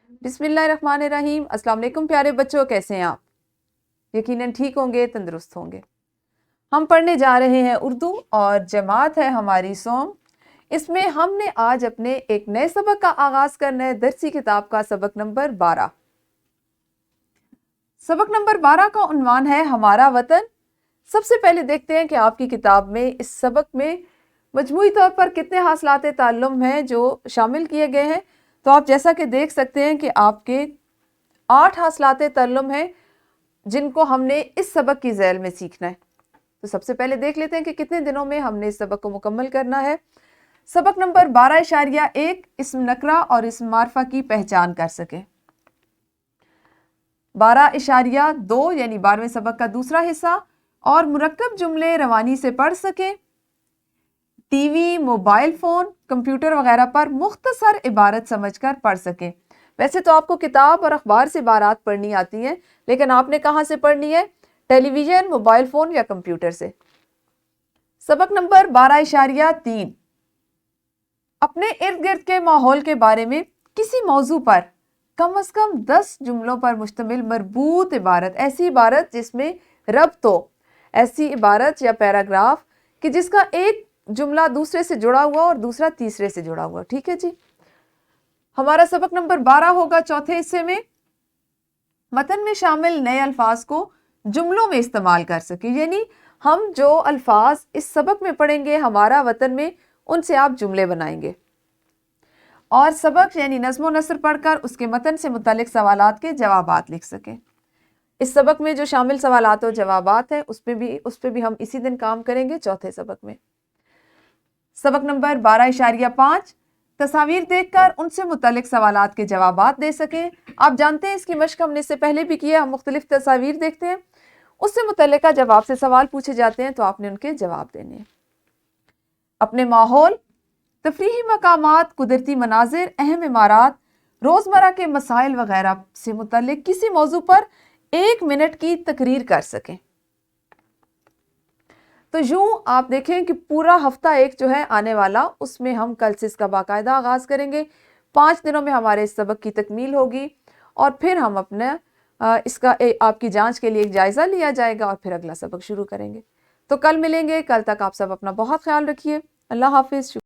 بسم اللہ الرحمن الرحیم۔ السلام علیکم پیارے بچوں، کیسے ہیں آپ؟ یقیناً ٹھیک ہوں گے، تندرست ہوں گے۔ ہم پڑھنے جا رہے ہیں اردو اور جماعت ہے ہماری سوم۔ اس میں ہم نے آج اپنے ایک نئے سبق کا آغاز کرنا ہے، درسی کتاب کا سبق نمبر 12۔ سبق نمبر 12 کا عنوان ہے ہمارا وطن۔ سب سے پہلے دیکھتے ہیں کہ آپ کی کتاب میں اس سبق میں مجموعی طور پر کتنے حاصلات تعلم ہیں جو شامل کیے گئے ہیں۔ تو آپ جیسا کہ دیکھ سکتے ہیں کہ آپ کے 8 حاصلات تعلم ہیں جن کو ہم نے اس سبق کی ذیل میں سیکھنا ہے۔ تو سب سے پہلے دیکھ لیتے ہیں کہ کتنے دنوں میں ہم نے اس سبق کو مکمل کرنا ہے۔ سبق نمبر 12.1 اسم نکرہ اور اسم معرفہ کی پہچان کر سکیں۔ 12.2 یعنی 12ویں سبق کا دوسرا حصہ، اور مرکب جملے روانی سے پڑھ سکیں۔ T V, mobile phone, computer وغیرہ پر مختصر عبارت سمجھ کر پڑھ سکیں۔ ویسے تو آپ کو کتاب اور اخبار سے عبارات پڑھنی آتی ہیں، لیکن آپ نے کہاں سے پڑھنی ہے؟ ٹیلی ویژن، موبائل فون یا کمپیوٹر سے۔ سبق نمبر 12.3 اپنے ارد گرد کے ماحول کے بارے میں کسی موضوع پر کم از کم 10 جملوں پر مشتمل مربوط عبارت، ایسی عبارت جس میں ربط ہو، ایسی عبارت یا پیراگراف کہ جس کا ایک جملہ دوسرے سے جڑا ہوا اور دوسرا تیسرے سے جڑا ہوا۔ ٹھیک ہے جی، ہمارا سبق نمبر 12 ہوگا چوتھے حصے میں متن میں شامل نئے الفاظ کو جملوں میں استعمال کر سکیں، یعنی ہم جو الفاظ اس سبق میں پڑھیں گے ہمارا وطن میں، ان سے آپ جملے بنائیں گے، اور سبق یعنی نظم و نثر پڑھ کر اس کے متن سے متعلق سوالات کے جوابات لکھ سکیں۔ اس سبق میں جو شامل سوالات و جوابات ہیں اس پہ بھی ہم اسی دن کام کریں گے چوتھے سبق میں۔ سبق نمبر 12.5 تصاویر دیکھ کر ان سے متعلق سوالات کے جوابات دے سکیں۔ آپ جانتے ہیں اس کی مشق ہم نے اس سے پہلے بھی کی ہے، ہم مختلف تصاویر دیکھتے ہیں، اس سے متعلقہ جواب سے سوال پوچھے جاتے ہیں تو آپ نے ان کے جواب دینے ہیں۔ اپنے ماحول، تفریحی مقامات، قدرتی مناظر، اہم عمارات، روزمرہ کے مسائل وغیرہ سے متعلق کسی موضوع پر 1 منٹ کی تقریر کر سکیں۔ تو یوں آپ دیکھیں کہ پورا ہفتہ ایک جو ہے آنے والا، اس میں ہم کل سے اس کا باقاعدہ آغاز کریں گے۔ 5 دنوں میں ہمارے اس سبق کی تکمیل ہوگی، اور پھر ہم اپنا اس کا آپ کی جانچ کے لیے ایک جائزہ لیا جائے گا، اور پھر اگلا سبق شروع کریں گے۔ تو کل ملیں گے، کل تک آپ سب اپنا بہت خیال رکھیے۔ اللہ حافظ۔